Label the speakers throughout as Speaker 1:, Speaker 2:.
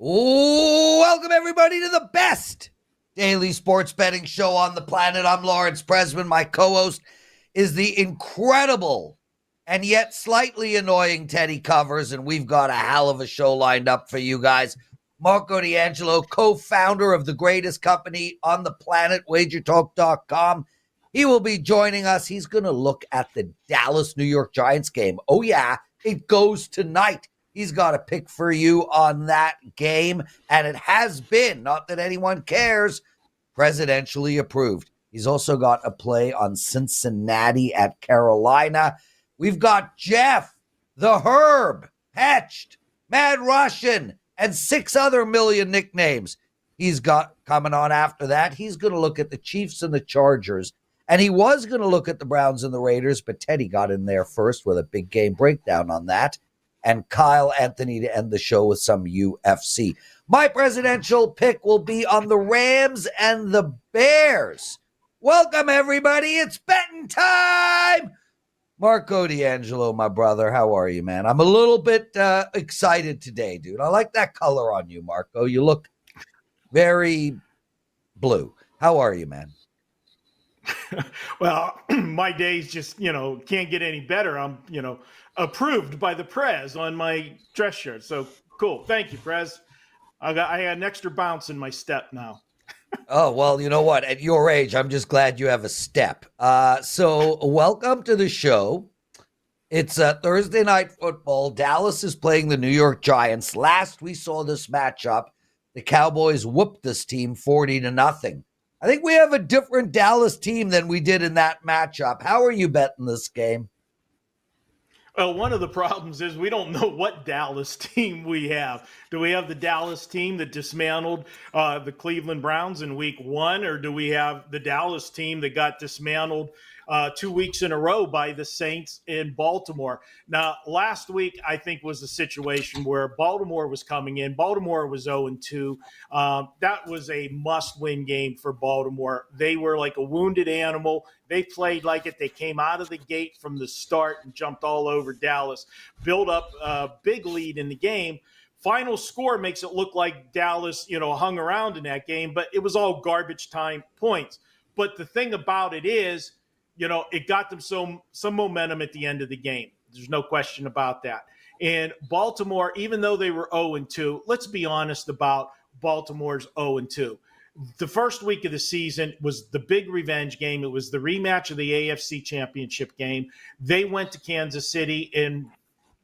Speaker 1: Ooh, welcome everybody to the best daily sports betting show on the planet. I'm Lawrence Presman. My co-host is the incredible and yet slightly annoying Teddy Covers, and we've got a hell of a show lined up for you guys. Marco D'Angelo, co-founder of the greatest company on the planet, WagerTalk.com. He will be joining us. He's going to look at the Dallas New York Giants game. Oh yeah, it goes tonight. He's got a pick for you on that game, and it has been, not that anyone cares, presidentially approved. He's also got a play on Cincinnati at Carolina. We've got Jeff, the Herb, Petch, Mad Russian, and 6 other million nicknames he's got coming on after that. He's going to look at the Chiefs and the Chargers, and he was going to look at the Browns and the Raiders, but Teddy got in there first with a big game breakdown on that. And Kyle Anthony to end the show with some UFC. My presidential pick will be on the Rams and the Bears. Welcome, everybody. It's betting time. Marco D'Angelo, my brother, how are you, man? I'm a little bit excited today, dude. I like that color on you, Marco. You look very blue. How are you, man?
Speaker 2: Well, my days just, can't get any better. I'm, approved by the Prez on my dress shirt. So cool. Thank you, Prez. I had an extra bounce in my step now.
Speaker 1: Oh, well, you know what? At your age, I'm just glad you have a step. So welcome to the show. It's Thursday night football. Dallas is playing the New York Giants. Last we saw this matchup, the Cowboys whooped this team 40-0. I think we have a different Dallas team than we did in that matchup. How are you betting this game?
Speaker 2: Well, one of the problems is we don't know what Dallas team we have. Do we have the Dallas team that dismantled the Cleveland Browns in week 1, or do we have the Dallas team that got dismantled 2 weeks in a row by the Saints in Baltimore? Now, last week, I think, was a situation where Baltimore was coming in. Baltimore was 0-2. That was a must-win game for Baltimore. They were like a wounded animal. They played like it. They came out of the gate from the start and jumped all over Dallas, built up a big lead in the game. Final score makes it look like Dallas, hung around in that game, but it was all garbage time points. But the thing about it is, it got them some momentum at the end of the game. There's no question about that. And Baltimore, even though they were 0-2, let's be honest about Baltimore's 0-2. The first week of the season was the big revenge game. It was the rematch of the AFC Championship game. They went to Kansas City and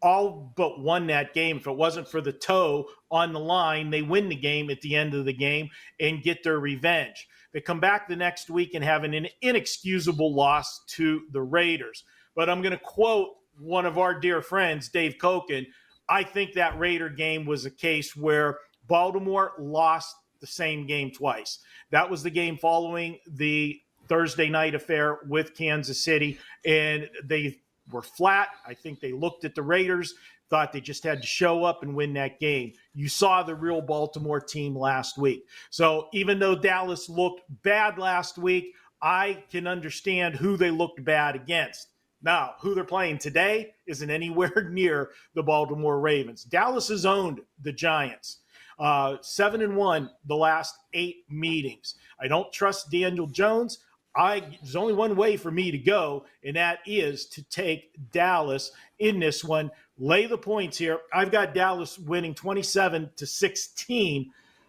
Speaker 2: all but won that game. If it wasn't for the toe on the line, they win the game at the end of the game and get their revenge. They come back the next week and have an inexcusable loss to the Raiders. But I'm going to quote one of our dear friends, Dave Koken. I think that Raider game was a case where Baltimore lost the same game twice. That was the game following the Thursday night affair with Kansas City, and they were flat. I think they looked at the Raiders, thought they just had to show up and win that game. You saw the real Baltimore team last week. So even though Dallas looked bad last week, I can understand who they looked bad against. Now, who they're playing today isn't anywhere near the Baltimore Ravens. Dallas has owned the Giants. 7-1 the last 8 meetings. I don't trust Daniel Jones. There's only one way for me to go, and that is to take Dallas in this one. Lay the points here. I've got Dallas winning 27-16.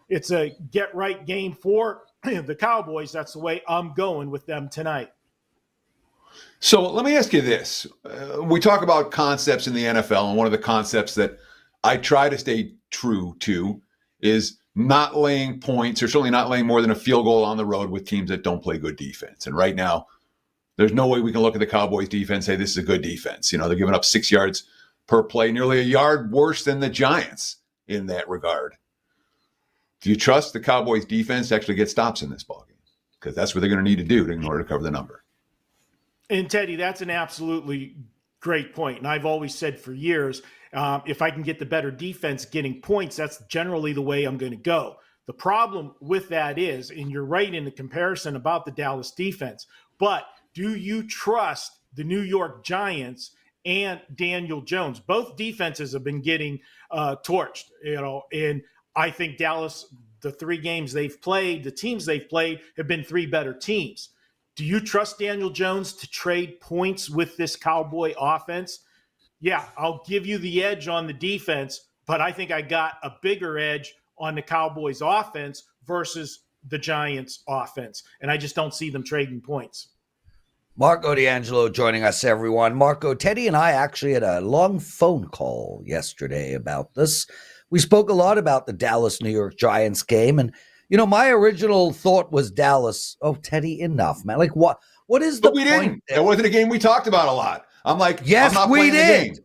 Speaker 2: It's a get-right game for the Cowboys. That's the way I'm going with them tonight.
Speaker 3: So let me ask you this. We talk about concepts in the NFL, and one of the concepts that I try to stay true to is not laying points, or certainly not laying more than a field goal on the road with teams that don't play good defense. And right now, there's no way we can look at the Cowboys defense and say this is a good defense. They're giving up 6 yards per play, nearly a yard worse than the Giants in that regard. Do you trust the Cowboys defense to actually get stops in this ballgame? Because that's what they're going to need to do in order to cover the number.
Speaker 2: And Teddy, that's an absolutely great point. And I've always said for years, if I can get the better defense getting points, that's generally the way I'm going to go. The problem with that is, and you're right in the comparison about the Dallas defense, but do you trust the New York Giants and Daniel Jones? Both defenses have been getting torched, and I think Dallas, the 3 games they've played, the teams they've played have been 3 better teams. Do you trust Daniel Jones to trade points with this Cowboy offense? Yeah, I'll give you the edge on the defense, but I think I got a bigger edge on the Cowboys offense versus the Giants offense. And I just don't see them trading points.
Speaker 1: Marco D'Angelo joining us, everyone. Marco, Teddy and I actually had a long phone call yesterday about this. We spoke a lot about the Dallas-New York Giants game. And, my original thought was Dallas. Oh, Teddy, enough, man. Like, what is the
Speaker 3: But we
Speaker 1: point?
Speaker 3: didn't. That wasn't a game we talked about a lot. I'm like,
Speaker 1: Yes,
Speaker 3: I'm not
Speaker 1: we
Speaker 3: playing the
Speaker 1: did.
Speaker 3: game.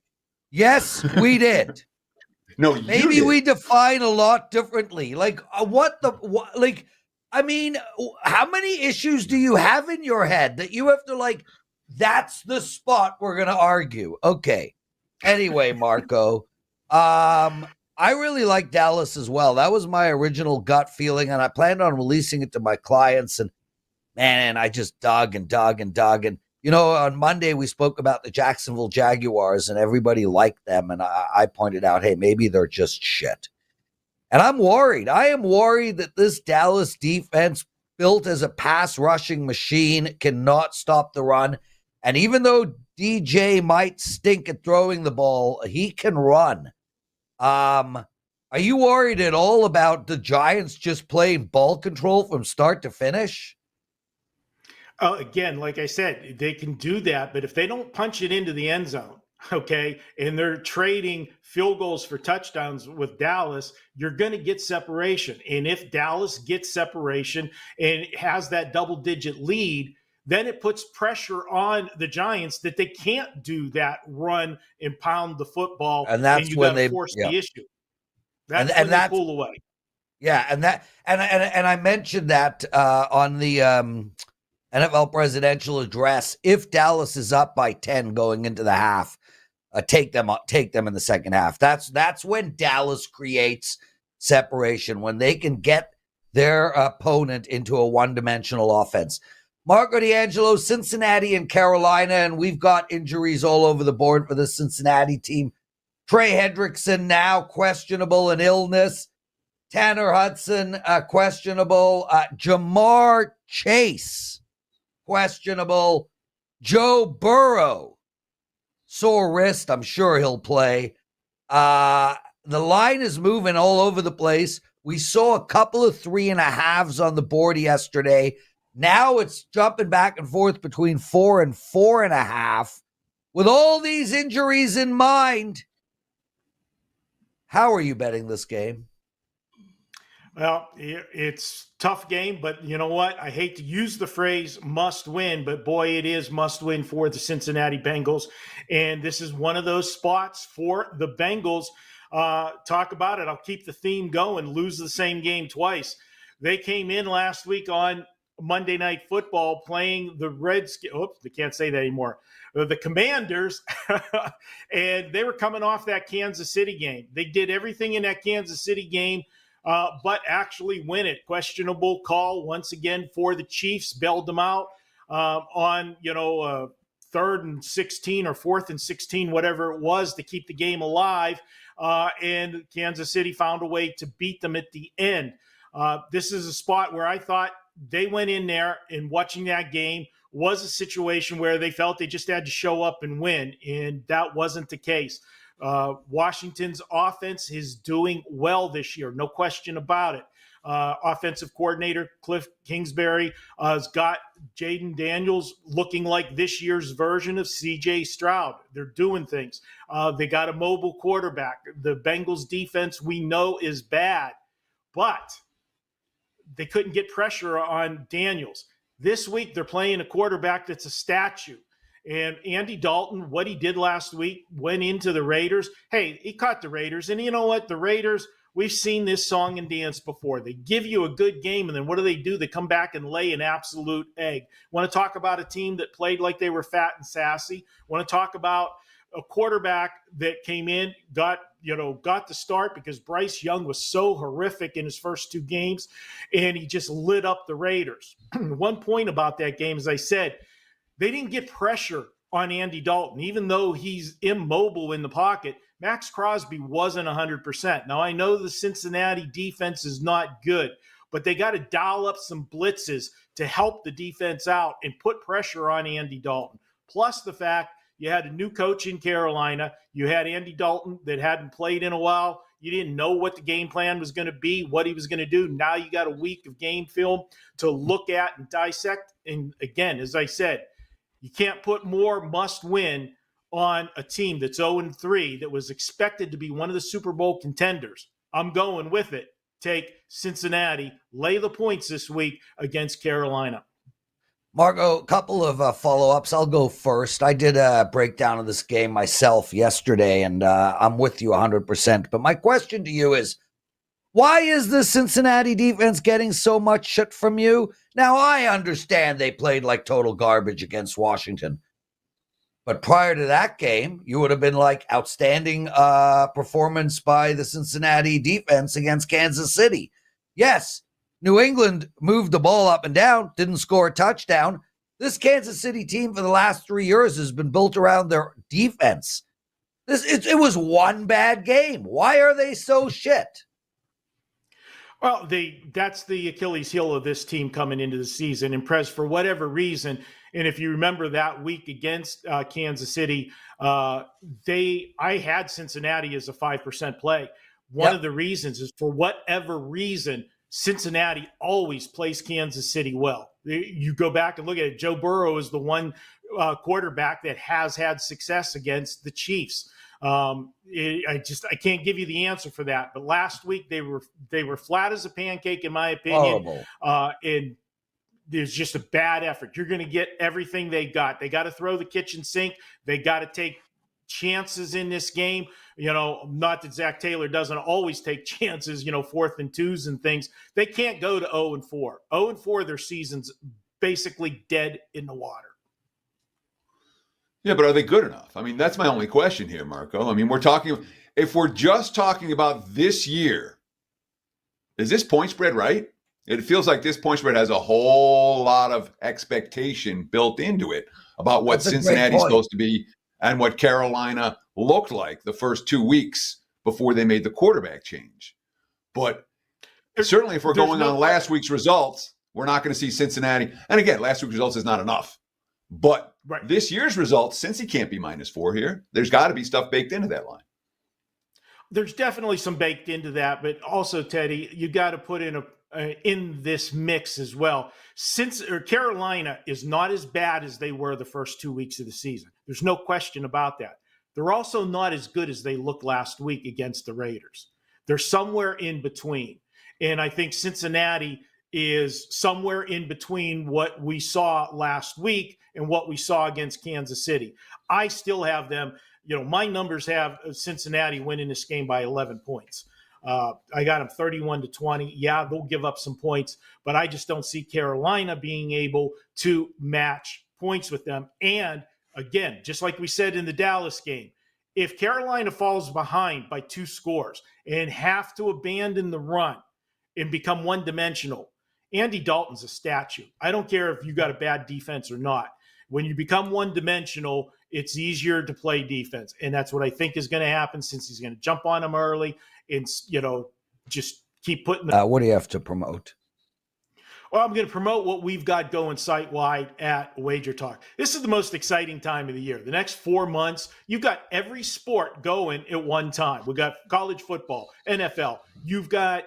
Speaker 1: Yes, we did.
Speaker 3: No, you
Speaker 1: Maybe
Speaker 3: did.
Speaker 1: we define a lot differently. Like, how many issues do you have in your head that you have to that's the spot we're going to argue? Okay. Anyway, Marco, I really like Dallas as well. That was my original gut feeling, and I planned on releasing it to my clients, and man, I just dug. And on Monday we spoke about the Jacksonville Jaguars, and everybody liked them, and I pointed out, hey, maybe they're just shit. And I'm worried. I am worried that this Dallas defense, built as a pass rushing machine, cannot stop the run. And even though DJ might stink at throwing the ball, he can run. Are you worried at all about the Giants just playing ball control from start to finish?
Speaker 2: Again, like I said, they can do that, but if they don't punch it into the end zone, okay, and they're trading field goals for touchdowns with Dallas, you're going to get separation. And if Dallas gets separation and has that double-digit lead, then it puts pressure on the Giants that they can't do that run and pound the football,
Speaker 1: and that's when they
Speaker 2: force the issue. That's
Speaker 1: and
Speaker 2: when they pull away.
Speaker 1: Yeah, and I mentioned that on the NFL presidential address. If Dallas is up by 10 going into the half, take them in the second half. That's when Dallas creates separation, when they can get their opponent into a one-dimensional offense. Marco D'Angelo, Cincinnati and Carolina, and we've got injuries all over the board for the Cincinnati team. Trey Hendrickson now questionable in illness. Tanner Hudson questionable. Jamar Chase questionable. Joe Burrow, sore wrist. I'm sure he'll play. The line is moving all over the place. We saw a couple of 3.5s on the board yesterday. Now it's jumping back and forth between 4 and 4.5. With all these injuries in mind, how are you betting this game?
Speaker 2: Well, it's a tough game, but you know what? I hate to use the phrase must win, but boy, it is must win for the Cincinnati Bengals. And this is one of those spots for the Bengals. Talk about it. I'll keep the theme going. Lose the same game twice. They came in last week on Monday Night Football playing the Redskins. Oops, they can't say that anymore. The Commanders, and they were coming off that Kansas City game. They did everything in that Kansas City game, but actually win it. Questionable call once again for the Chiefs. Bailed them out on 3rd and 16 or 4th and 16, whatever it was, to keep the game alive. And Kansas City found a way to beat them at the end. This is a spot where I thought they went in there, and watching that game was a situation where they felt they just had to show up and win, and that wasn't the case. Washington's offense is doing well this year, no question about it. Offensive coordinator Cliff Kingsbury has got Jaden Daniels looking like this year's version of C.J. Stroud. They're doing things. They got a mobile quarterback. The Bengals defense we know is bad, but they couldn't get pressure on Daniels. This week, they're playing a quarterback that's a statue. And Andy Dalton, what he did last week, went into the Raiders. Hey, he caught the Raiders. And you know what? The Raiders, we've seen this song and dance before. They give you a good game, and then what do? They come back and lay an absolute egg. Want to talk about a team that played like they were fat and sassy? Want to talk about a quarterback that came in, got the start because Bryce Young was so horrific in his first 2 games, and he just lit up the Raiders. One point about that game, as I said, they didn't get pressure on Andy Dalton. Even though he's immobile in the pocket, Max Crosby wasn't 100%. Now, I know the Cincinnati defense is not good, but they got to dial up some blitzes to help the defense out and put pressure on Andy Dalton. Plus the fact you had a new coach in Carolina. You had Andy Dalton that hadn't played in a while. You didn't know what the game plan was going to be, what he was going to do. Now you got a week of game film to look at and dissect. And again, as I said, you can't put more must win on a team that's 0-3 that was expected to be one of the Super Bowl contenders. I'm going with it. Take Cincinnati, lay the points this week against Carolina.
Speaker 1: Marco, a couple of follow-ups. I'll go first. I did a breakdown of this game myself yesterday, and I'm with you 100%. But my question to you is, why is the Cincinnati defense getting so much shit from you? Now, I understand they played like total garbage against Washington. But prior to that game, you would have been like outstanding performance by the Cincinnati defense against Kansas City. Yes, New England moved the ball up and down, didn't score a touchdown. This Kansas City team for the last 3 years has been built around their defense. It was one bad game. Why are they so shit?
Speaker 2: Well, that's the Achilles heel of this team coming into the season. And Prez, for whatever reason, and if you remember that week against Kansas City, I had Cincinnati as a 5% play. One of the reasons is, for whatever reason, Cincinnati always plays Kansas City well. You go back and look at it. Joe Burrow is the one quarterback that has had success against the Chiefs. I can't give you the answer for that. But last week they were flat as a pancake, in my opinion.
Speaker 1: Horrible.
Speaker 2: And there's just a bad effort. You're going to get everything they got. They got to throw the kitchen sink. They got to take chances in this game. Not that Zach Taylor doesn't always take chances, 4th and 2s and things. They can't go to 0-4. 0-4, their season's basically dead in the water.
Speaker 3: Yeah, but are they good enough? I mean, that's my only question here, Marco. I mean, if we're just talking about this year, is this point spread right? It feels like this point spread has a whole lot of expectation built into it about what Cincinnati's supposed to be and what Carolina looked like the first 2 weeks before they made the quarterback change. But certainly if we're going on last week's results, we're not going to see Cincinnati. And again, last week's results is not enough. But this year's results, since he can't be -4 here, there's got to be stuff baked into that line.
Speaker 2: There's definitely some baked into that. But also, Teddy, you got to put in this mix as well. Carolina is not as bad as they were the first 2 weeks of the season. There's no question about that. They're also not as good as they looked last week against the Raiders. They're somewhere in between. And I think Cincinnati is somewhere in between what we saw last week and what we saw against Kansas City. I still have them, my numbers have Cincinnati winning this game by 11 points. I got them 31-20. Yeah, they'll give up some points, but I just don't see Carolina being able to match points with them. And again, just like we said in the Dallas game, if Carolina falls behind by 2 scores and have to abandon the run and become one-dimensional, Andy Dalton's a statue. I don't care if you got a bad defense or not. When you become one-dimensional, it's easier to play defense. And that's what I think is going to happen, since he's going to jump on them early and, just keep putting them.
Speaker 1: What do you have to promote?
Speaker 2: Well, I'm going to promote what we've got going site-wide at WagerTalk. This is the most exciting time of the year. The next 4 months, you've got every sport going at one time. We've got college football, NFL. You've got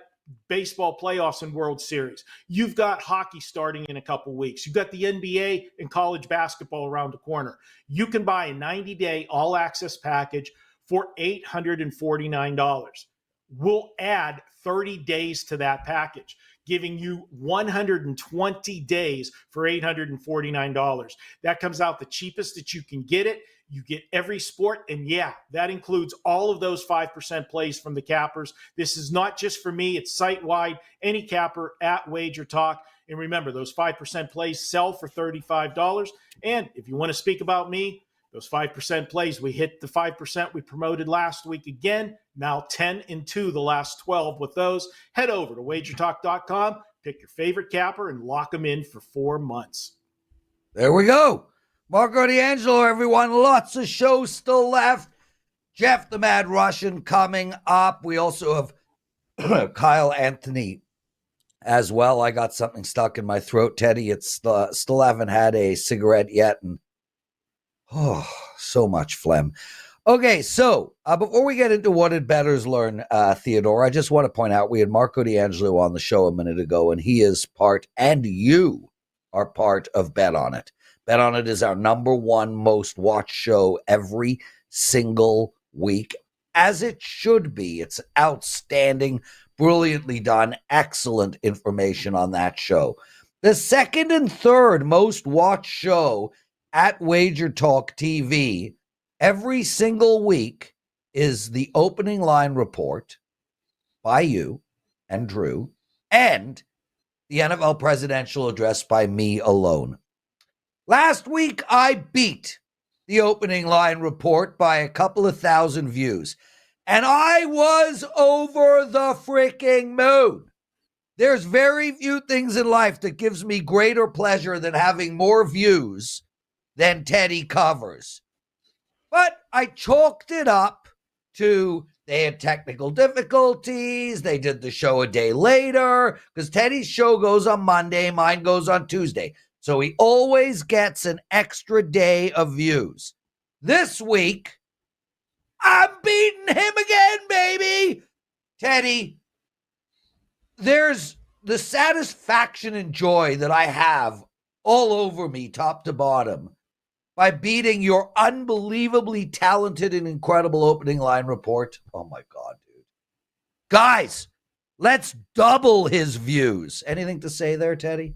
Speaker 2: baseball playoffs and World Series. You've got hockey starting in a couple weeks. You've got the NBA and college basketball around the corner. You can buy a 90-day all-access package for $849. We'll add 30 days to that package, giving you 120 days for $849. That comes out the cheapest that you can get it. You get every sport, and yeah, that includes all of those 5% plays from the cappers. This is not just for me. It's site-wide, any capper at WagerTalk. And remember, those 5% plays sell for $35. And if you want to speak about me, those 5% plays, we hit the 5% we promoted last week again. Now 10-2 the last 12 with those. Head over to wagertalk.com, pick your favorite capper, and lock them in for 4 months.
Speaker 1: There we go. Marco D'Angelo, everyone. Lots of shows still left. Jeff the Mad Russian coming up. We also have Kyle Anthony as well. I got something stuck in my throat, Teddy. It's still haven't had a cigarette yet, and so much phlegm. Okay, so before we get into what did bettors learn, Theodore, I just want to point out we had Marco D'Angelo on the show a minute ago, and he is part, and you are part of Bet On It. Bet On It is our number one most watched show every single week, as it should be. It's outstanding, brilliantly done, excellent information on that show. The second and third most watched show at WagerTalk TV every single week is the opening line report by you and Drew, and the NFL presidential address by me alone. Last week, I beat the opening line report by a couple of thousand views, and I was over the freaking moon. There's very few things in life that gives me greater pleasure than having more views than Teddy covers. But I chalked it up to they had technical difficulties. They did the show a day later because Teddy's show goes on Monday. Mine goes on Tuesday. So he always gets an extra day of views. This week, I'm beating him again, baby. Teddy, there's the satisfaction and joy that I have all over me, top to bottom, by beating your unbelievably talented and incredible opening line report. Oh, my God, dude. Guys, let's double his views. Anything to say there, Teddy?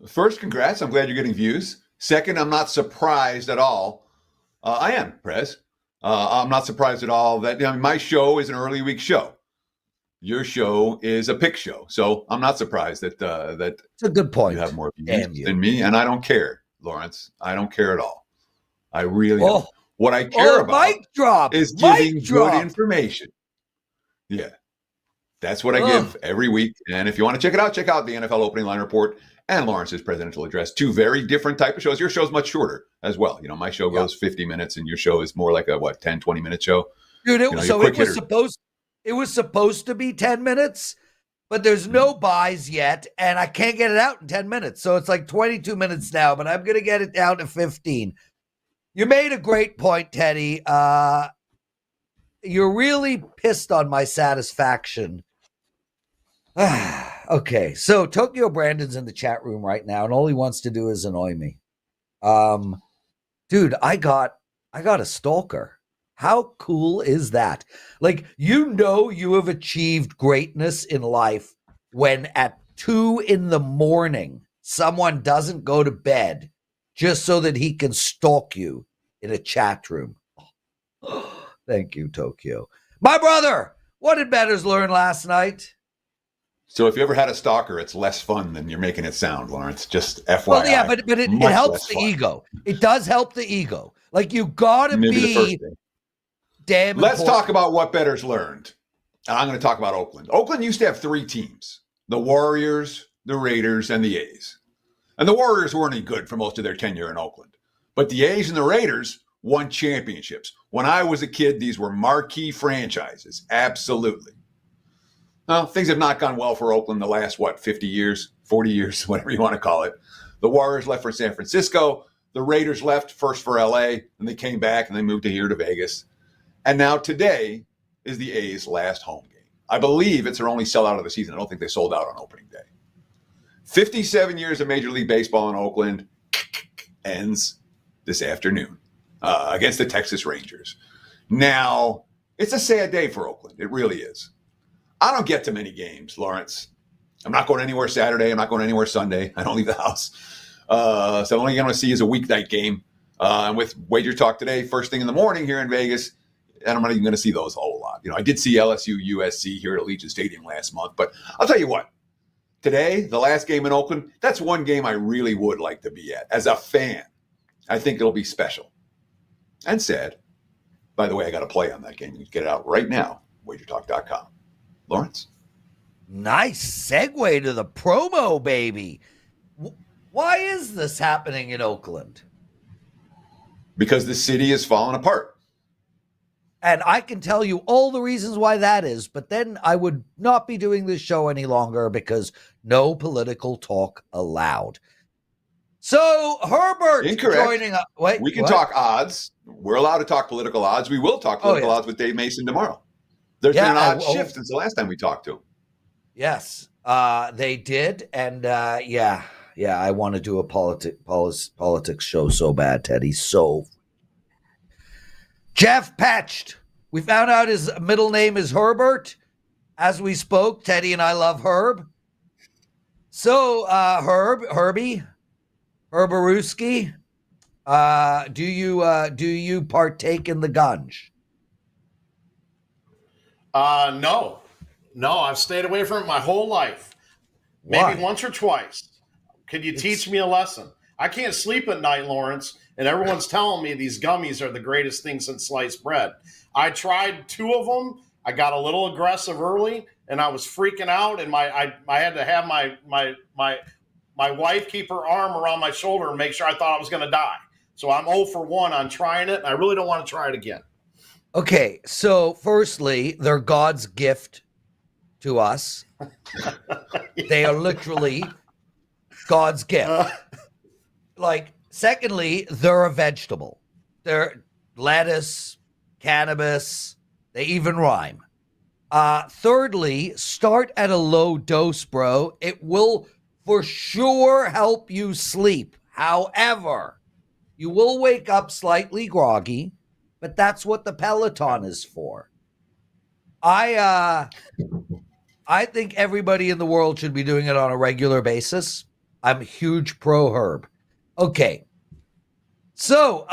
Speaker 3: First, congrats. I'm glad you're getting views. Second, I'm not surprised at all. I am, Prez. I'm not surprised at all that my show is an early week show. Your show is a pick show. So I'm not surprised that
Speaker 1: it's a good point.
Speaker 3: You have more views than me, and I don't care. Lawrence, I don't care at all. I really don't. What I care about is giving good information. Yeah. That's what I give every week. And if you want to check it out, check out the NFL opening line report and Lawrence's presidential address. Two very different type of shows. Your show's much shorter as well. My show goes 50 minutes and your show is more like a 10, 20 minute show.
Speaker 1: Dude, it was supposed to be 10 minutes. But there's no buys yet, and I can't get it out in 10 minutes. So it's like 22 minutes now, but I'm going to get it down to 15. You made a great point, Teddy. You're really pissed on my satisfaction. Okay, so Tokyo Brandon's in the chat room right now, and all he wants to do is annoy me. Dude, I got a stalker. How cool is that? Like, you have achieved greatness in life when at 2 a.m, someone doesn't go to bed just so that he can stalk you in a chat room. Thank you, Tokyo. My brother, what did bettors learn last night?
Speaker 3: So if you ever had a stalker, it's less fun than you're making it sound, Lawrence. Just FYI.
Speaker 1: Well, yeah, but it helps the ego. It does help the ego. Like, you got to be...
Speaker 3: Let's talk about what bettors learned. And I'm going to talk about Oakland. Oakland used to have 3 teams: the Warriors, the Raiders, and the A's. And the Warriors weren't any good for most of their tenure in Oakland. But the A's and the Raiders won championships. When I was a kid, these were marquee franchises. Absolutely. Well, things have not gone well for Oakland the last, 50 years, 40 years, whatever you want to call it. The Warriors left for San Francisco. The Raiders left first for LA, and they came back and they moved here to Vegas. And now today is the A's last home game. I believe it's their only sellout of the season. I don't think they sold out on opening day. 57 years of Major League Baseball in Oakland ends this afternoon against the Texas Rangers. Now, it's a sad day for Oakland. It really is. I don't get to many games, Lawrence. I'm not going anywhere Saturday. I'm not going anywhere Sunday. I don't leave the house. So the only thing I'm going to see is a weeknight game. And with WagerTalk Today, first thing in the morning here in Vegas, and I'm not even going to see those a whole lot. I did see LSU USC here at Allegiant Stadium last month, but I'll tell you what, today, the last game in Oakland, that's one game I really would like to be at. As a fan, I think it'll be special and sad. By the way, I got a play on that game. You can get it out right now, wagertalk.com. Lawrence?
Speaker 1: Nice segue to the promo, baby. Why is this happening in Oakland?
Speaker 3: Because the city is falling apart.
Speaker 1: And I can tell you all the reasons why that is, but then I would not be doing this show any longer because no political talk allowed. So Herbert
Speaker 3: Incorrect.
Speaker 1: joining us. Wait,
Speaker 3: we can
Speaker 1: what?
Speaker 3: talk odds. We're allowed to talk political odds. We will talk political odds with Dave Mason tomorrow. There's been an odd shift since the last time we talked to him.
Speaker 1: Yes, they did. And yeah, I want to do a politics show so bad, Teddy. So Jeff Petch. We found out his middle name is Herbert. As we spoke, Teddy and I love Herb. So Herbie, Herbaruski, do you partake in the gunge?
Speaker 4: No, I've stayed away from it my whole life. Maybe once or twice. Could you teach me a lesson? I can't sleep at night, Lawrence, and everyone's telling me these gummies are the greatest thing since sliced bread. I tried 2 of them. I got a little aggressive early, and I was freaking out, and I had to have my wife keep her arm around my shoulder and make sure I thought I was going to die. So I'm 0 for 1 on trying it, and I really don't want to try it again.
Speaker 1: Okay, so firstly, they're God's gift to us. They are literally God's gift. Secondly, they're a vegetable. They're lettuce, cannabis, they even rhyme. Thirdly, start at a low dose, bro. It will for sure help you sleep. However, you will wake up slightly groggy, but that's what the Peloton is for. I think everybody in the world should be doing it on a regular basis. I'm a huge pro Herb. Okay. So,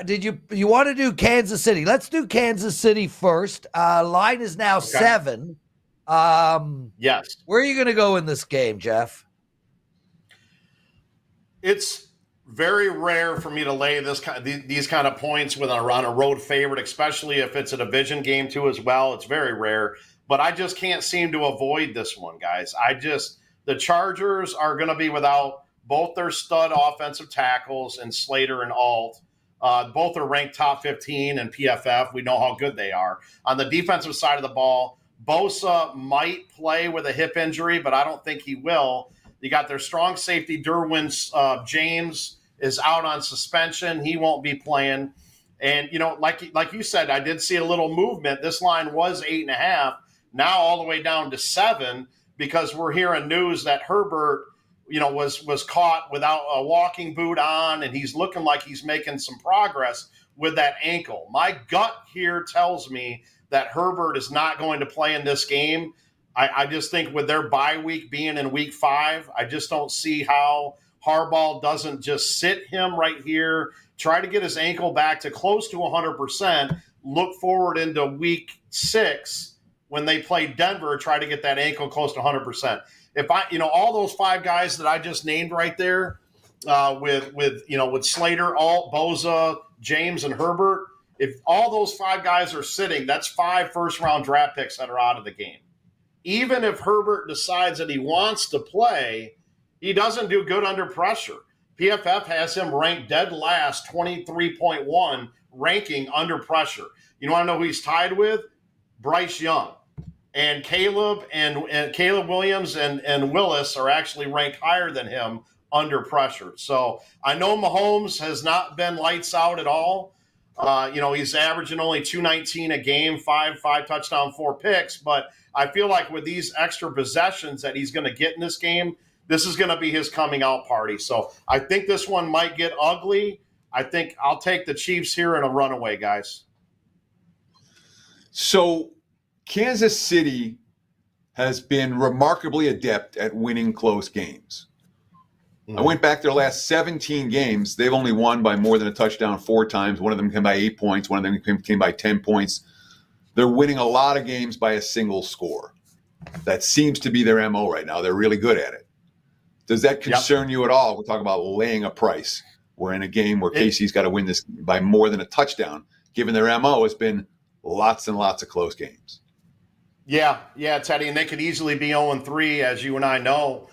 Speaker 1: you want to do Kansas City? Let's do Kansas City first. Line is now 7.
Speaker 4: Yes.
Speaker 1: Where are you going to go in this game, Jeff?
Speaker 4: It's very rare for me to lay these kind of points with on a road favorite, especially if it's a division game too as well. It's very rare, but I just can't seem to avoid this one, guys. The Chargers are going to be without both their stud offensive tackles and Slater and Alt. Both are ranked top 15 in PFF. We know how good they are. On the defensive side of the ball, Bosa might play with a hip injury, but I don't think he will. You got their strong safety, Derwin James, is out on suspension. He won't be playing. And, like you said, I did see a little movement. This line was 8.5, now all the way down to 7, because we're hearing news that Herbert, was caught without a walking boot on, and he's looking like he's making some progress with that ankle. My gut here tells me that Herbert is not going to play in this game. I just think with their bye week being in week 5, I just don't see how Harbaugh doesn't just sit him right here, try to get his ankle back to close to 100%, look forward into week 6 when they play Denver, try to get that ankle close to 100%. If all those 5 guys that I just named right there, with Slater, Alt, Bosa, James, and Herbert, if all those 5 guys are sitting, that's 5 first-round draft picks that are out of the game. Even if Herbert decides that he wants to play, he doesn't do good under pressure. PFF has him ranked dead last, 23.1 ranking under pressure. You want to know who he's tied with? Bryce Young. And Caleb and Caleb Williams and Willis are actually ranked higher than him under pressure. So I know Mahomes has not been lights out at all. He's averaging only 219 a game, 5 touchdown, 4 picks. But I feel like with these extra possessions that he's going to get in this game, this is going to be his coming out party. So I think this one might get ugly. I think I'll take the Chiefs here in a runaway, guys.
Speaker 3: So Kansas City has been remarkably adept at winning close games. I went back their last 17 games. They've only won by more than a touchdown 4 times. One of them came by 8 points. One of them came by 10 points. They're winning a lot of games by a single score. That seems to be their MO right now. They're really good at it. Does that concern you at all? We're talking about laying a price. We're in a game where KC's got to win this by more than a touchdown, given their MO has been lots and lots of close games. Yeah,
Speaker 4: Teddy, and they could easily be 0-3, as you and I know.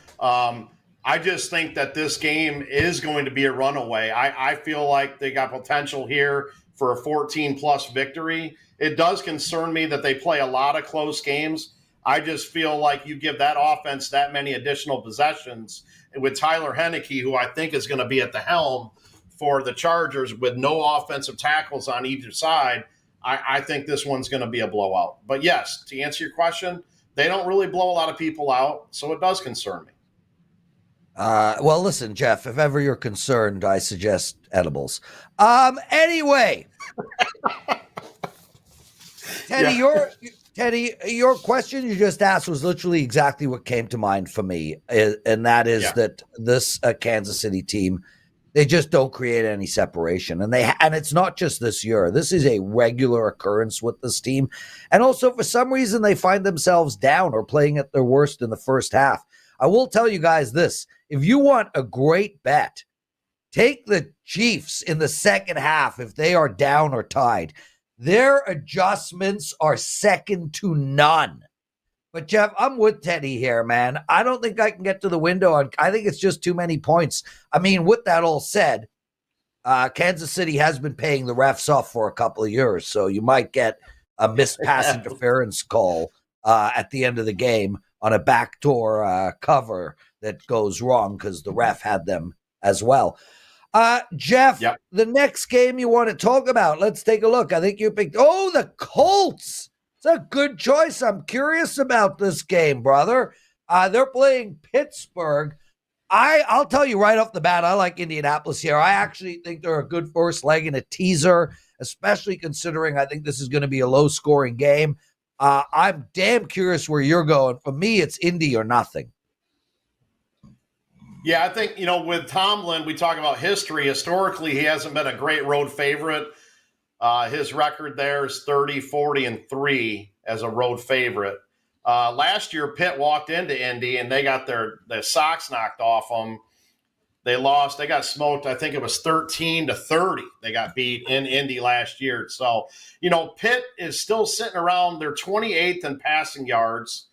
Speaker 4: I just think that this game is going to be a runaway. I feel like they got potential here for a 14-plus victory. It does concern me that they play a lot of close games. I just feel like you give that offense that many additional possessions, and with Tyler Heineke, who I think is going to be at the helm for the Chargers with no offensive tackles on either side, I think this one's going to be a blowout. But yes, to answer your question, they don't really blow a lot of people out, so it does concern me.
Speaker 1: Well, listen, Jeff, if ever you're concerned, I suggest edibles. Anyway, Teddy, your question you just asked was literally exactly what came to mind for me, and that is that this Kansas City team, they just don't create any separation, and it's not just this year. This is a regular occurrence with this team, and also for some reason they find themselves down or playing at their worst in the first half. I will tell you guys this: if you want a great bet, take the Chiefs in the second half if they are down or tied. Their adjustments are second to none. But, Jeff, I'm with Teddy here, man. I don't think I can get to the window. I think it's just too many points. I mean, with that all said, Kansas City has been paying the refs off for a couple of years, so you might get a missed pass interference call at the end of the game on a backdoor cover that goes wrong because the ref had them as well. Jeff, the next game you want to talk about, let's take a look. I think you picked, the Colts. It's a good choice. I'm curious about this game, brother. They're playing Pittsburgh. I'll tell you right off the bat, I like Indianapolis here. I actually think they're a good first leg and a teaser, especially considering I think this is going to be a low-scoring game. I'm damn curious where you're going. For me, it's Indy or nothing.
Speaker 4: Yeah, I think, with Tomlin, we talk about history. Historically, he hasn't been a great road favorite. His record there is 30, 40, and 3 as a road favorite. Last year, Pitt walked into Indy, and they got their socks knocked off them. They lost. They got smoked. I think it was 13-30. They got beat in Indy last year. So, Pitt is still sitting around. They're 28th in passing yards,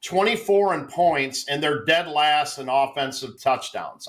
Speaker 4: 24 in points, and they're dead last in offensive touchdowns.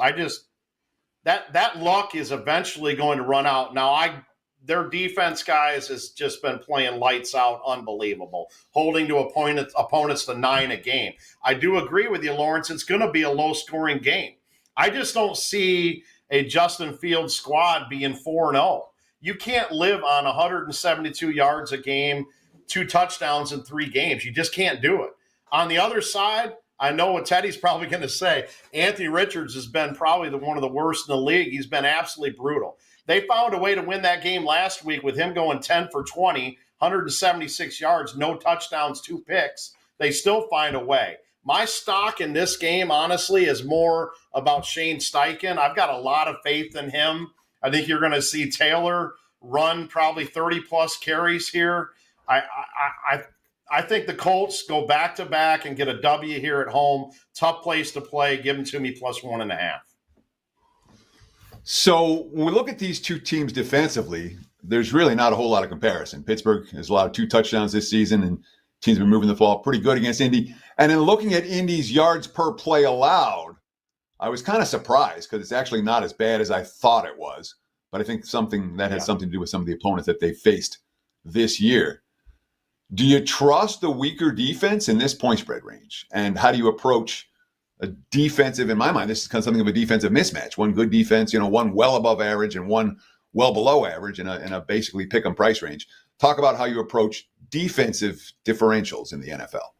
Speaker 4: That luck is eventually going to run out. Now, their defense, guys, has just been playing lights out, unbelievable, holding to opponents to 9 a game. I do agree with you, Lawrence. It's going to be a low-scoring game. I just don't see a Justin Fields squad being 4-0. You can't live on 172 yards a game, 2 touchdowns in 3 games. You just can't do it. On the other side, I know what Teddy's probably going to say. Anthony Richards has been probably one of the worst in the league. He's been absolutely brutal. They found a way to win that game last week with him going 10 for 20, 176 yards, no touchdowns, 2 picks. They still find a way. My stock in this game, honestly, is more about Shane Steichen. I've got a lot of faith in him. I think you're going to see Taylor run probably 30-plus carries here. I think the Colts go back-to-back and get a W here at home. Tough place to play. Give them to me +1.5.
Speaker 3: So when we look at these two teams defensively, there's really not a whole lot of comparison. Pittsburgh has allowed 2 touchdowns this season, and teams have been moving the ball pretty good against Indy. And in looking at Indy's yards per play allowed, I was kind of surprised because it's actually not as bad as I thought it was. But I think something that has something to do with some of the opponents that they faced this year. Do you trust the weaker defense in this point spread range? And how do you approach a defensive, in my mind, this is kind of something of a defensive mismatch. One good defense, one well above average and one well below average in a basically pick 'em price range. Talk about how you approach defensive differentials in the NFL.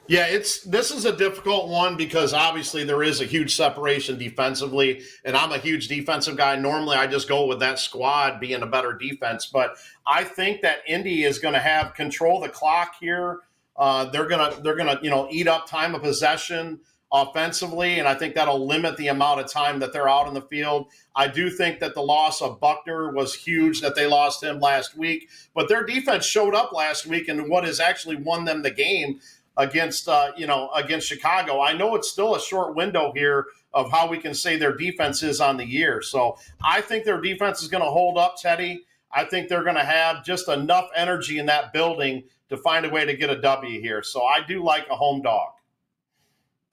Speaker 4: Yeah, this is a difficult one because obviously there is a huge separation defensively, and I'm a huge defensive guy. Normally, I just go with that squad being a better defense, but I think that Indy is going to have control of the clock here. They're gonna eat up time of possession offensively, and I think that'll limit the amount of time that they're out in the field. I do think that the loss of Buckner was huge, that they lost him last week, but their defense showed up last week in what has actually won them the game against Chicago. I know it's still a short window here of how we can say their defense is on the year. So I think their defense is going to hold up, Teddy. I think they're going to have just enough energy in that building to find a way to get a W here. So I do like a home dog.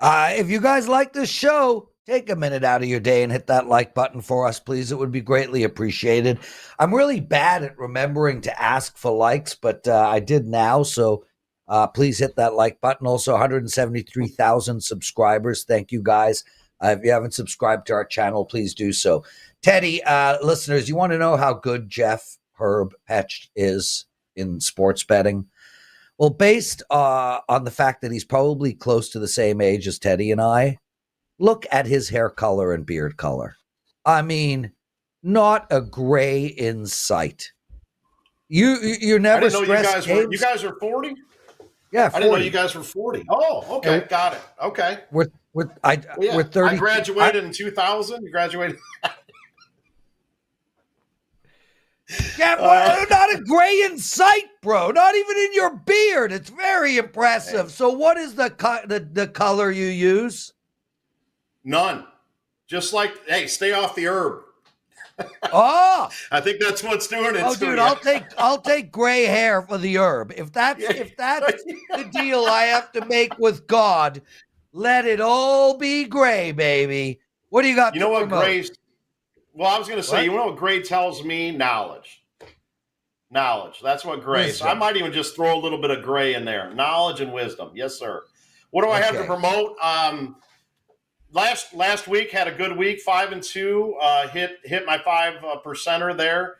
Speaker 1: If you guys like this show, take a minute out of your day and hit that like button for us, please. It would be greatly appreciated. I'm really bad at remembering to ask for likes, but I did now. So please hit that like button. Also, 173,000 subscribers. Thank you, guys. If you haven't subscribed to our channel, please do so. Teddy, listeners, you want to know how good Jeff Petch is in sports betting? Well, based on the fact that he's probably close to the same age as Teddy and I, look at his hair color and beard color. I mean, not a gray in sight. You're never
Speaker 4: I didn't know
Speaker 1: stressed.
Speaker 4: you guys are 40?
Speaker 1: Yeah, 40.
Speaker 4: I didn't know you guys were 40. Oh, okay, got it. Okay.
Speaker 1: We're 30.
Speaker 4: I graduated in 2000. You graduated.
Speaker 1: Yeah, not a gray in sight, bro. Not even in your beard. It's very impressive. Hey. So, what is the color you use?
Speaker 4: None. Just like, hey, stay off the herb.
Speaker 1: Oh,
Speaker 4: I think that's what's doing it.
Speaker 1: Oh, dude, I'll take gray hair for the herb. If that's the deal I have to make with God, let it all be gray, baby. What do you got?
Speaker 4: You know what gray? Well, I was going to say, you know what gray tells me? Knowledge. That's what gray is. So I might even just throw a little bit of gray in there. Knowledge and wisdom. Yes, sir. What do I have to promote? Last week had a good week, 5-2. Hit my 5%er there.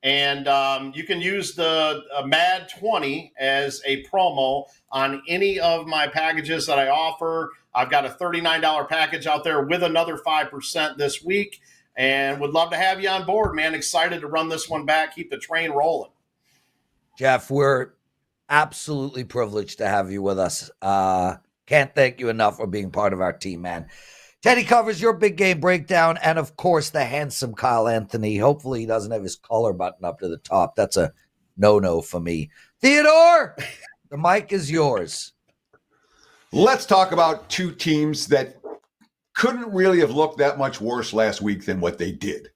Speaker 4: And you can use the MAD 20 as a promo on any of my packages that I offer. I've got a $39 package out there with another 5% this week. And would love to have you on board, man. Excited to run this one back, keep the train rolling.
Speaker 1: Jeff, we're absolutely privileged to have you with us. Can't thank you enough for being part of our team, man. Teddy covers your big game breakdown and, of course, the handsome Kyle Anthony. Hopefully he doesn't have his collar button up to the top. That's a no-no for me. Theodore, the mic is yours.
Speaker 3: Let's talk about two teams that couldn't really have looked that much worse last week than what they did.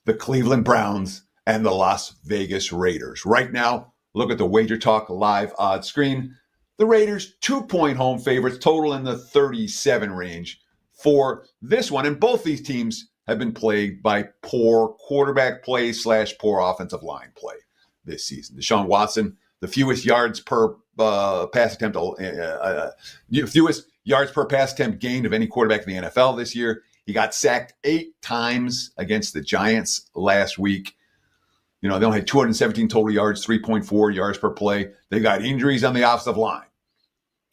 Speaker 3: The Cleveland Browns and the Las Vegas Raiders. Right now, look at the WagerTalk live odds screen. The Raiders, 2-point home favorites, total in the 37 range for this one. And both these teams have been plagued by poor quarterback play / poor offensive line play this season. Deshaun Watson, the fewest yards per pass attempt, fewest yards per pass attempt gained of any quarterback in the NFL this year. He got sacked 8 times against the Giants last week. You know, they only had 217 total yards, 3.4 yards per play. They got injuries on the offensive line,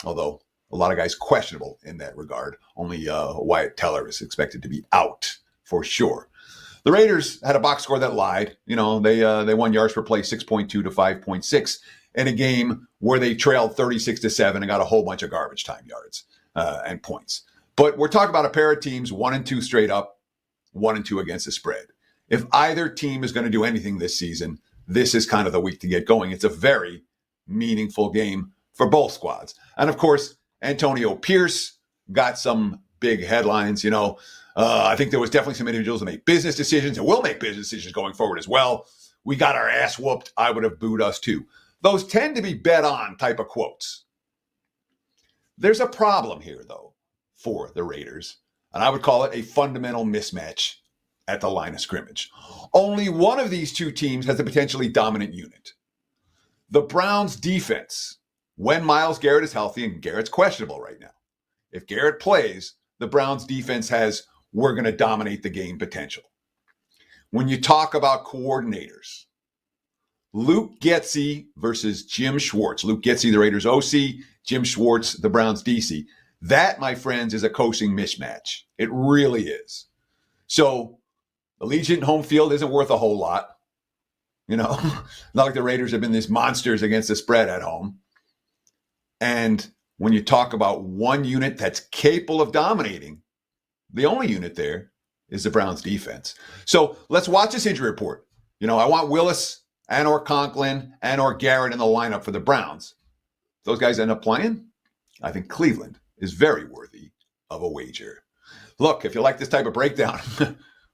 Speaker 3: although a lot of guys questionable in that regard. Only Wyatt Teller is expected to be out for sure. The Raiders had a box score that lied. You know, they won yards per play 6.2 to 5.6 in a game where they trailed 36-7 and got a whole bunch of garbage time yards and points. But we're talking about a pair of teams, 1-2 straight up, 1-2 against the spread. If either team is going to do anything this season, this is kind of the week to get going. It's a very meaningful game for both squads. And of course, Antonio Pierce got some big headlines. You know, I think there was definitely some individuals that make business decisions and will make business decisions going forward as well. We got our ass whooped. I would have booed us too. Those tend to be bet on type of quotes. There's a problem here, though, for the Raiders, and I would call it a fundamental mismatch at the line of scrimmage. Only one of these two teams has a potentially dominant unit. The Browns' defense, when Myles Garrett is healthy, and Garrett's questionable right now. If Garrett plays, the Browns' defense has, we're going to dominate the game potential. When you talk about coordinators, Luke Getsy versus Jim Schwartz. Luke Getsy, the Raiders OC, Jim Schwartz, the Browns DC. That, my friends, is a coaching mismatch. It really is. So Allegiant home field isn't worth a whole lot. You know, not like the Raiders have been these monsters against the spread at home. And when you talk about one unit that's capable of dominating, the only unit there is the Browns defense. So let's watch this injury report. You know, I want Willis and or Conklin and or Garrett in the lineup for the Browns. If those guys end up playing, I think Cleveland is very worthy of a wager. Look, if you like this type of breakdown,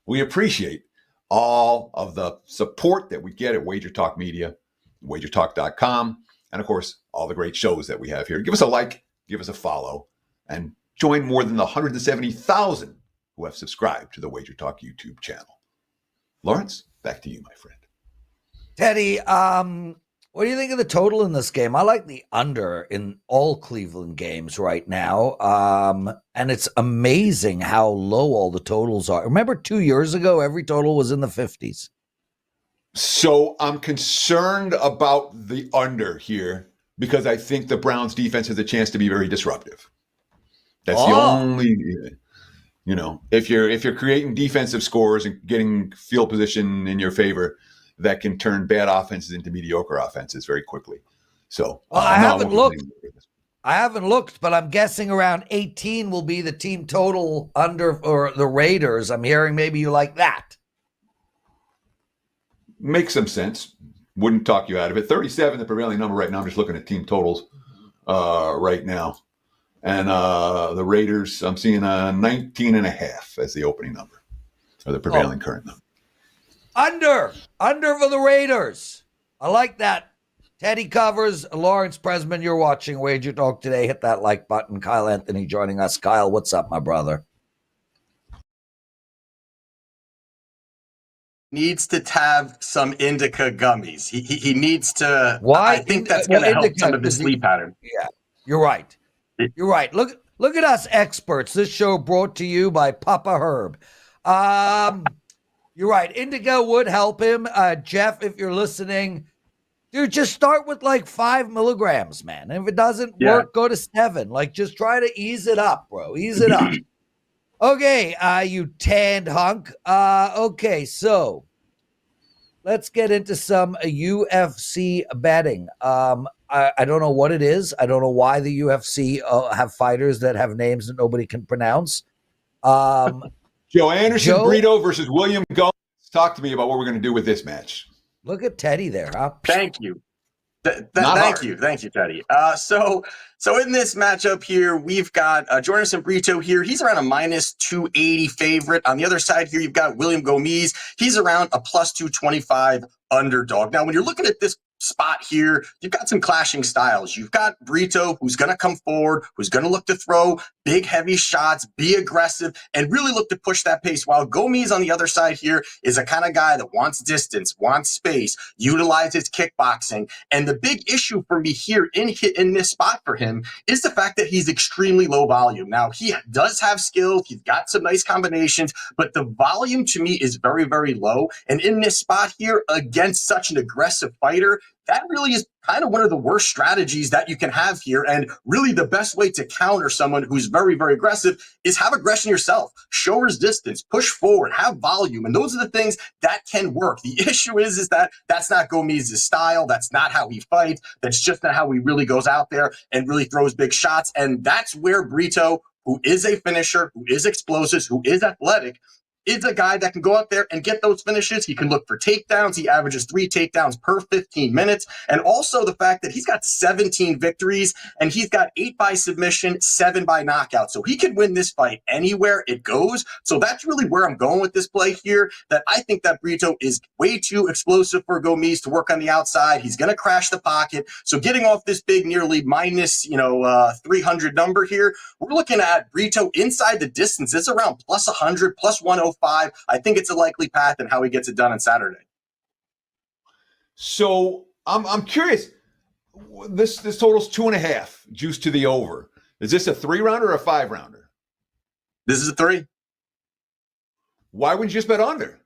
Speaker 3: we appreciate all of the support that we get at WagerTalk Media, WagerTalk.com, and of course, all the great shows that we have here. Give us a like, give us a follow, and join more than the 170,000 who have subscribed to the WagerTalk YouTube channel. Lawrence, back to you, my friend.
Speaker 1: Teddy, what do you think of the total in this game? I like the under in all Cleveland games right now. And it's amazing how low all the totals are. Remember 2 years ago, every total was in the 50s.
Speaker 3: So I'm concerned about the under here because I think the Browns defense has a chance to be very disruptive. That's the only, if you're creating defensive scores and getting field position in your favor, that can turn bad offenses into mediocre offenses very quickly. So
Speaker 1: I haven't looked, but I'm guessing around 18 will be the team total under for the Raiders. I'm hearing maybe you like that.
Speaker 3: Makes some sense. Wouldn't talk you out of it. 37, the prevailing number right now. I'm just looking at team totals right now. And the Raiders, I'm seeing 19.5 as the opening number, or the prevailing current number. Under
Speaker 1: for the Raiders. I like that. Teddy covers. Lawrence Presman, you're watching Wager Talk Today. Hit that like button. Kyle Anthony joining us. Kyle, what's up, my brother?
Speaker 5: Needs to have some indica gummies. He needs to.
Speaker 1: Why?
Speaker 5: I think that's going to help some of his sleep pattern.
Speaker 1: Yeah, you're right. You're right. Look at us experts. This show brought to you by Papa Herb. You're right. Indigo would help him. Jeff, if you're listening, dude, just start with like 5 milligrams, man. And if it doesn't work, go to 7. Like, just try to ease it up, bro. Ease it up. Okay, you tanned hunk. Okay, so let's get into some UFC betting. I don't know what it is. I don't know why the UFC have fighters that have names that nobody can pronounce.
Speaker 3: Joanderson, Brito versus William Gomis. Talk to me about what we're going to do with this match.
Speaker 1: Look at Teddy there, huh?
Speaker 5: Thank you. Thank you, Teddy. So in this matchup here, we've got Joanderson Brito here. He's around a minus 280 favorite. On the other side here, you've got William Gomis. He's around a plus 225 underdog. Now, when you're looking at this spot here, you've got some clashing styles. You've got Brito, who's going to come forward, who's going to look to throw big, heavy shots, be aggressive, and really look to push that pace. While Gomis on the other side here is a kind of guy that wants distance, wants space, utilizes kickboxing. And the big issue for me here in this spot for him is the fact that he's extremely low volume. Now, he does have skills. He's got some nice combinations, but the volume to me is very, very low. And in this spot here, against such an aggressive fighter, that really is kind of one of the worst strategies that you can have here. And really the best way to counter someone who's very, very aggressive is have aggression yourself. Show resistance, push forward, have volume. And those are the things that can work. The issue is that that's not Gomis' style. That's not how he fights. That's just not how he really goes out there and really throws big shots. And that's where Brito, who is a finisher, who is explosive, who is athletic, is a guy that can go out there and get those finishes. He can look for takedowns. He averages 3 takedowns per 15 minutes. And also the fact that he's got 17 victories and he's got 8 by submission, 7 by knockout. So he can win this fight anywhere it goes. So that's really where I'm going with this play here, that I think that Brito is way too explosive for Gomis to work on the outside. He's going to crash the pocket. So getting off this big nearly minus 300 number here, we're looking at Brito inside the distance. It's around plus 100, plus 105. I think it's a likely path and how he gets it done on Saturday.
Speaker 3: So I'm curious. This total's 2.5 juice to the over. Is this a 3-rounder or a 5-rounder?
Speaker 5: This is a 3.
Speaker 3: Why wouldn't you just bet under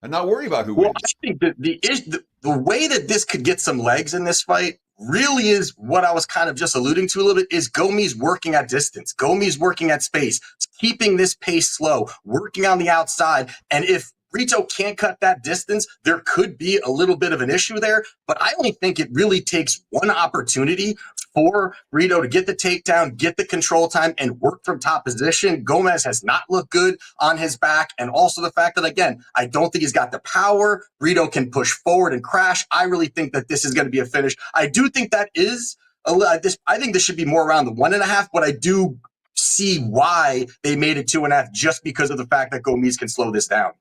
Speaker 3: and not worry about who wins?
Speaker 5: I think the way that this could get some legs in this fight really is what I was kind of just alluding to a little bit, is Gomis working at distance, Gomis working at space, keeping this pace slow, working on the outside. And if Brito can't cut that distance, there could be a little bit of an issue there. But I only think it really takes one opportunity for Brito to get the takedown, get the control time, and work from top position. Gomis has not looked good on his back. And also the fact that, again, I don't think he's got the power. Brito can push forward and crash. I really think that this is going to be a finish. I do think that is I think this should be more around the 1.5, but I do see why they made it 2.5, just because of the fact that Gomis can slow this down.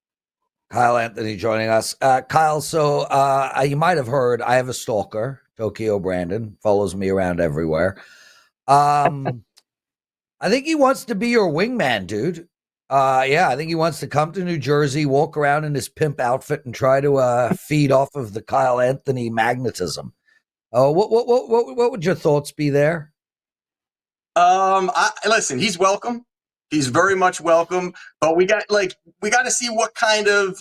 Speaker 1: Kyle Anthony joining us. Kyle, so you might have heard I have a stalker, Tokyo Brandon, follows me around everywhere. I I think he wants to be your wingman, dude. Yeah, I think he wants to come to New Jersey, walk around in his pimp outfit, and try to feed off of the Kyle Anthony magnetism. What would your thoughts be there?
Speaker 5: Listen, he's welcome. He's very much welcome, but we got to see what kind of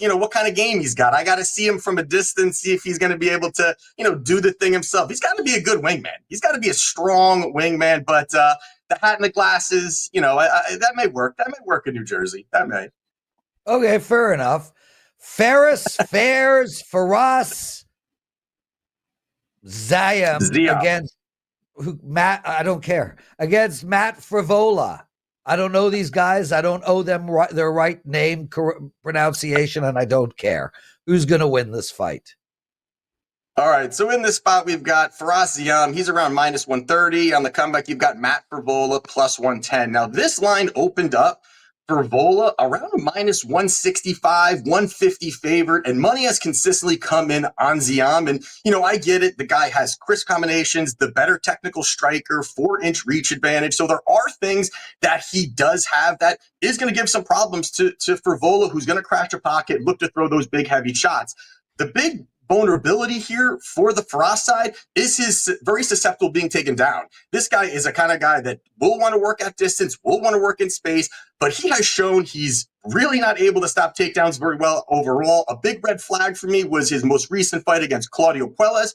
Speaker 5: game he's got. I got to see him from a distance, see if he's going to be able to, do the thing himself. He's got to be a good wingman. He's got to be a strong wingman, but the hat and the glasses, that may work. That may work in New Jersey. That may.
Speaker 1: Okay, fair enough. Faris, Ziam against Matt. I don't care. Against Matt Frevola. I don't know these guys. I don't owe them their right name pronunciation, and I don't care. Who's going to win this fight?
Speaker 5: All right, so in this spot, we've got Ziam. He's around minus 130. On the comeback, you've got Matt Frevola plus 110. Now, this line opened up Frevola around a minus 165, 150 favorite, and money has consistently come in on Ziam. And, I get it. The guy has crisp combinations, the better technical striker, 4-inch reach advantage. So there are things that he does have that is going to give some problems to Frevola, who's going to crash a pocket, look to throw those big, heavy shots. The big vulnerability here for the Firas side is his very susceptible being taken down. This guy is a kind of guy that will want to work at distance, will want to work in space, but he has shown he's really not able to stop takedowns very well overall. A big red flag for me was his most recent fight against Claudio Puelles,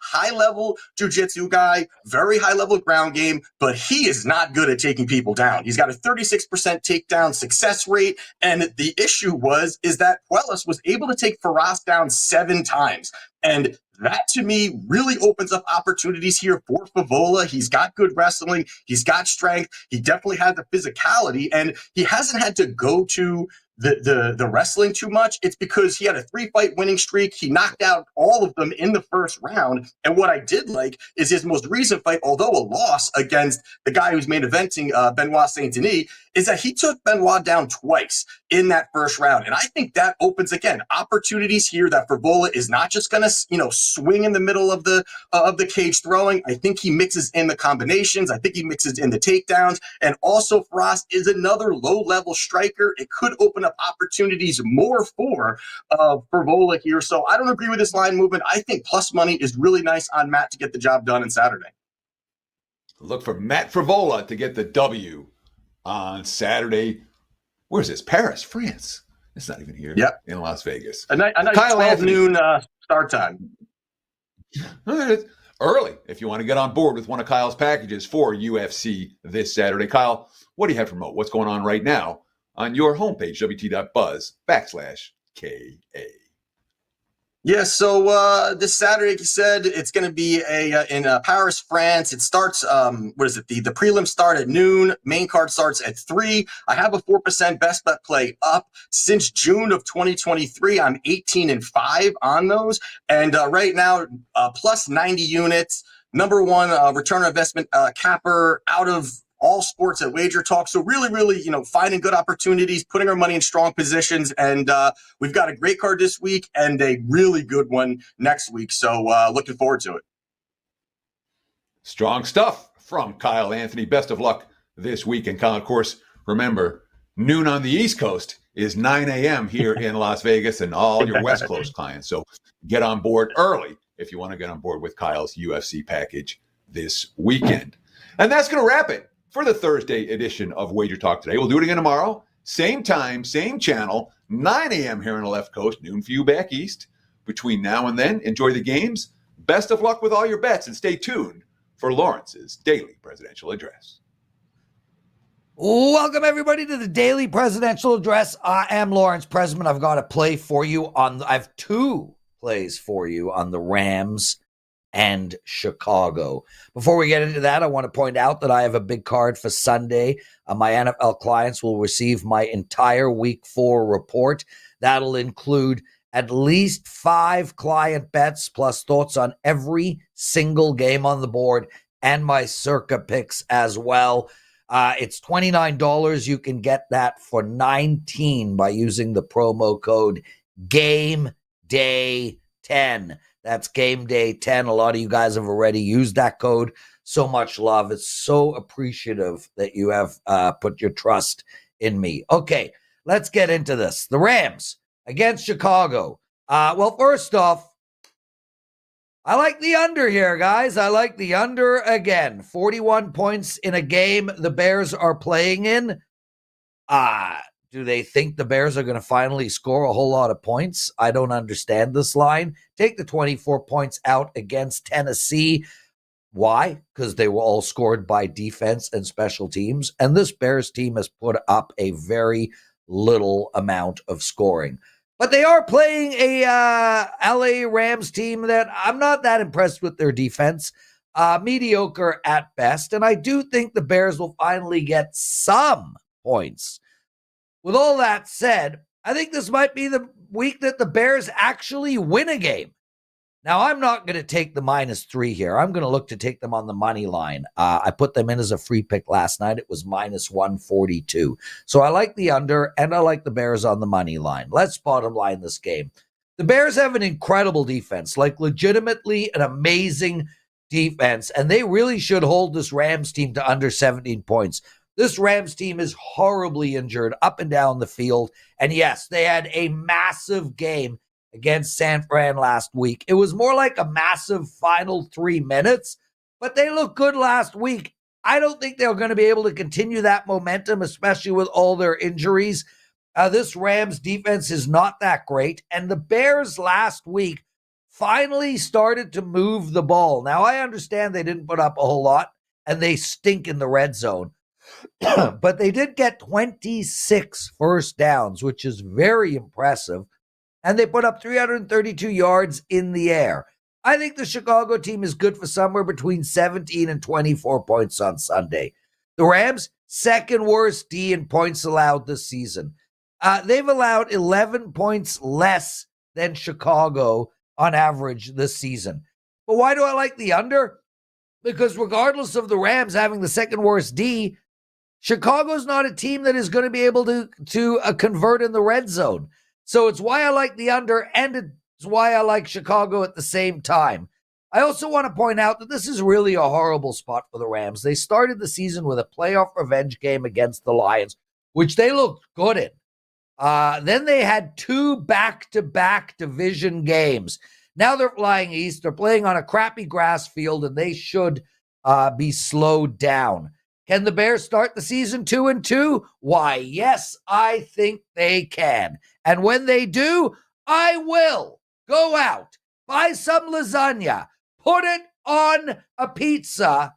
Speaker 5: high-level jiu-jitsu guy, very high-level ground game, but he is not good at taking people down. He's got a 36% takedown success rate, and the issue is that Puelles was able to take Firas down 7 times. And that, to me, really opens up opportunities here for Frevola. He's got good wrestling. He's got strength. He definitely had the physicality, and he hasn't had to go to the wrestling too much. It's because he had a 3-fight winning streak. He knocked out all of them in the first round. And what I did like is his most recent fight, although a loss against the guy who's main eventing, Benoit Saint-Denis, is that he took Benoit down twice in that first round. And I think that opens, again, opportunities here that Frevola is not just going to, swing in the middle of the cage throwing. I think he mixes in the combinations. I think he mixes in the takedowns. And also, Firas is another low-level striker. It could open up opportunities more for Frevola here. So I don't agree with this line movement. I think plus money is really nice on Matt to get the job done on Saturday.
Speaker 3: Look for Matt Frevola to get the W on Saturday. Where's this? Paris, France. It's not even here.
Speaker 5: Yep.
Speaker 3: In Las Vegas.
Speaker 5: A nice 12 noon start time.
Speaker 3: Early, if you want to get on board with one of Kyle's packages for UFC this Saturday. Kyle, what do you have to promote? What's going on right now on your homepage, wt.buzz/KA?
Speaker 5: Yeah, so this Saturday, like you said, it's going to be in Paris, France. It starts, the prelims start at noon. Main card starts at 3. I have a 4% best bet play up since June of 2023. I'm 18-5 on those. And right now, plus 90 units. Number one return on investment capper out of all sports at WagerTalk. So really, finding good opportunities, putting our money in strong positions. And we've got a great card this week and a really good one next week. So looking forward to it.
Speaker 3: Strong stuff from Kyle Anthony. Best of luck this week. And Kyle, of course, remember, noon on the East Coast is 9 a.m. here in Las Vegas and all your West Coast clients. So get on board early if you want to get on board with Kyle's UFC package this weekend. And that's going to wrap it for the Thursday edition of Wager Talk Today. We'll do it again tomorrow. Same time, same channel, 9 a.m. here on the left coast, noon for you back east. Between now and then, enjoy the games. Best of luck with all your bets, and stay tuned for Lawrence's Daily Presidential Address.
Speaker 1: Welcome, everybody, to the Daily Presidential Address. I am Lawrence Presman. I've got a play for you I have 2 plays for you on the Rams and Chicago. Before we get into that, I want to point out that I have a big card for Sunday. My NFL clients will receive my entire Week 4 report. That'll include at least 5 client bets plus thoughts on every single game on the board and my circa picks as well. It's $29. You can get that for $19 by using the promo code GameDay10. That's game day 10. A lot of you guys have already used that code. So much love. It's so appreciative that you have put your trust in me. Okay, let's get into this. The Rams against Chicago. Well, first off, I like the under here, guys. I like the under again. 41 points in a game the Bears are playing in. Do they think the Bears are going to finally score a whole lot of points? I don't understand this line. Take the 24 points out against Tennessee. Why? Because they were all scored by defense and special teams. And this Bears team has put up a very little amount of scoring. But they are playing a LA Rams team that I'm not that impressed with their defense. Mediocre at best. And I do think the Bears will finally get some points. With all that said, I think this might be the week that the Bears actually win a game. Now, I'm not going to take the -3 here. I'm going to look to take them on the money line. I put them in as a free pick last night. It was -142. So I like the under, and I like the Bears on the money line. Let's bottom line this game. The Bears have an incredible defense, like legitimately an amazing defense, and they really should hold this Rams team to under 17 points. This Rams team is horribly injured up and down the field. And yes, they had a massive game against San Fran last week. It was more like a massive final 3 minutes, but they looked good last week. I don't think they're going to be able to continue that momentum, especially with all their injuries. This Rams defense is not that great. And the Bears last week finally started to move the ball. Now, I understand they didn't put up a whole lot, and they stink in the red zone. But they did get 26 first downs, which is very impressive. And they put up 332 yards in the air. I think the Chicago team is good for somewhere between 17 and 24 points on Sunday. The Rams, second worst D in points allowed this season. They've allowed 11 points less than Chicago on average this season. But why do I like the under? Because regardless of the Rams having the second worst D, Chicago's not a team that is going to be able to convert in the red zone. So it's why I like the under, and it's why I like Chicago at the same time. I also want to point out that this is really a horrible spot for the Rams. They started the season with a playoff revenge game against the Lions, which they looked good in. Then they had 2 back-to-back division games. Now they're flying east. They're playing on a crappy grass field, and they should be slowed down. Can the Bears start the season 2-2? Why, yes, I think they can. And when they do, I will go out, buy some lasagna, put it on a pizza,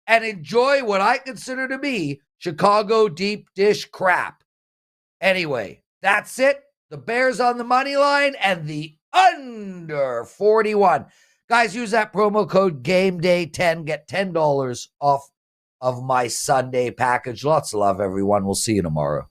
Speaker 1: and enjoy what I consider to be Chicago deep dish crap. Anyway, that's it. The Bears on the money line and the under 41. Guys, use that promo code GameDay10. Get $10 off of my Sunday package. Lots of love, everyone. We'll see you tomorrow.